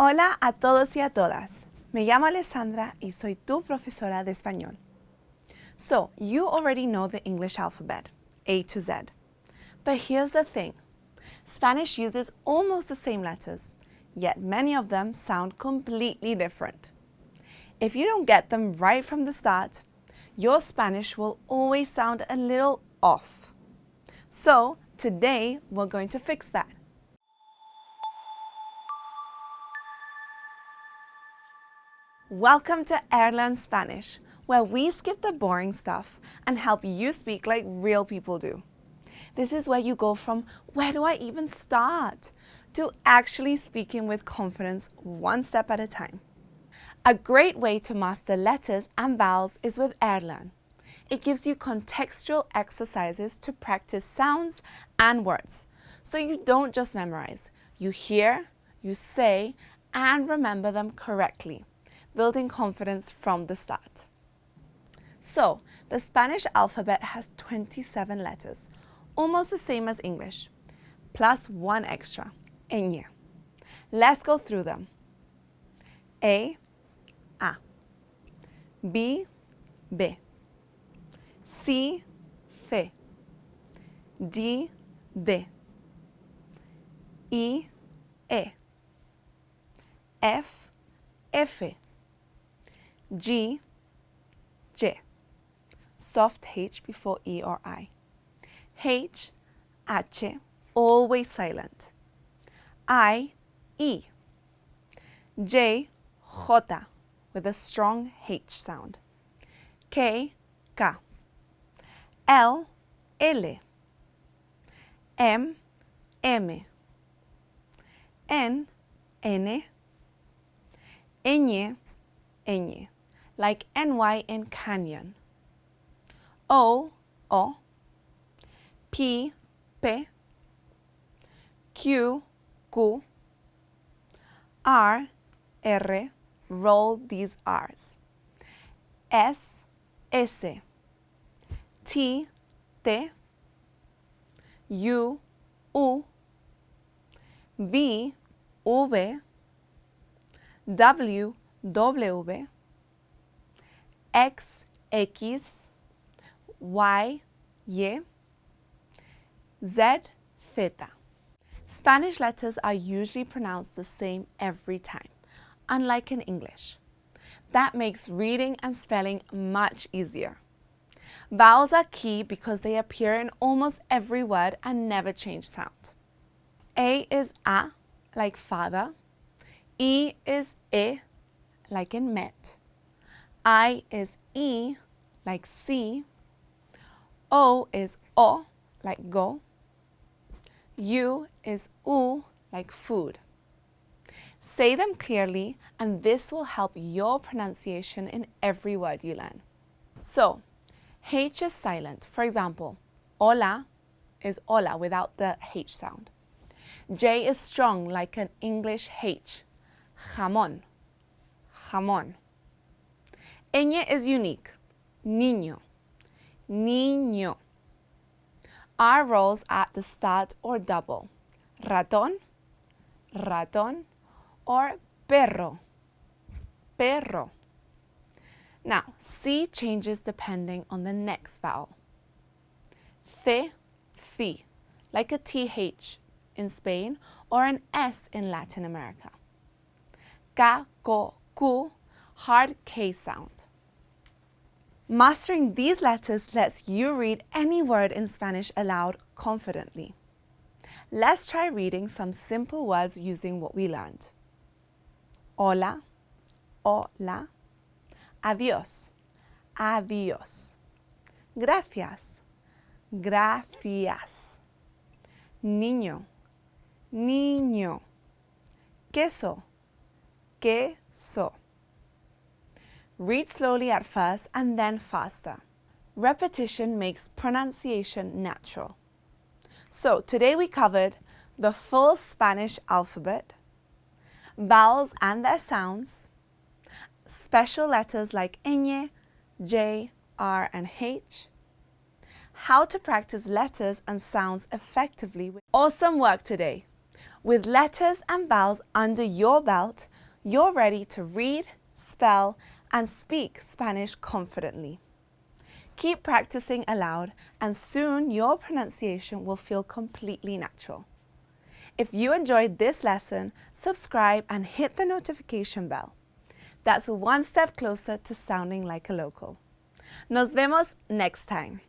Hola a todos y a todas. Me llamo Alessandra y soy tu profesora de español. So, you already know the English alphabet, A to Z. But here's the thing. Spanish uses almost the same letters, yet many of them sound completely different. If you don't get them right from the start, your Spanish will always sound a little off. So, today we're going to fix that. Welcome to Airlearn Spanish, where we skip the boring stuff and help you speak like real people do. This is where you go from where do I even start to actually speaking with confidence one step at a time. A great way to master letters and vowels is with Airlearn. It gives you contextual exercises to practice sounds and words, so you don't just memorize. You hear, you say, and remember them correctly, building confidence from the start. So, the Spanish alphabet has 27 letters, almost the same as English, plus one extra, ñ. Let's go through them. A, B, B, C, C, D, D, E, E, F, F, G, J, soft H before E or I, H, H, always silent, I, E, J, J, with a strong H sound, K, K, L, L, M, M, N, N, ñ, ñ, like NY in canyon, O, O, P, P, Q, Q, R, R, roll these R's, S, S, T, T, U, U, V, V, W, W, X, X, Y, Y, Z, Z. Spanish letters are usually pronounced the same every time, unlike in English. That makes reading and spelling much easier. Vowels are key because they appear in almost every word and never change sound. A is A, like father. E is E, like in met. I is E, like see. O is O, like go. U is U, like food. Say them clearly, and this will help your pronunciation in every word you learn. So, H is silent. For example, hola is hola without the H sound. J is strong like an English H. Jamón, jamón. Ñ is unique. Niño, niño. R rolls at the start or double. Ratón, ratón, or perro, perro. Now, C changes depending on the next vowel. Th, thi, like a TH in Spain or an S in Latin America. Ka, ko, ku, hard K sound. Mastering these letters lets you read any word in Spanish aloud confidently. Let's try reading some simple words using what we learned. Hola, hola. Adiós, adiós. Gracias, gracias. Niño, niño. Queso, queso. Read slowly at first and then faster. Repetition makes pronunciation natural. So today we covered the full Spanish alphabet, vowels and their sounds, special letters like ñ, J, R, and H, how to practice letters and sounds effectively. Awesome work today! With letters and vowels under your belt, you're ready to read, spell, and speak Spanish confidently. Keep practicing aloud, and soon your pronunciation will feel completely natural. If you enjoyed this lesson, subscribe and hit the notification bell. That's one step closer to sounding like a local. Nos vemos next time.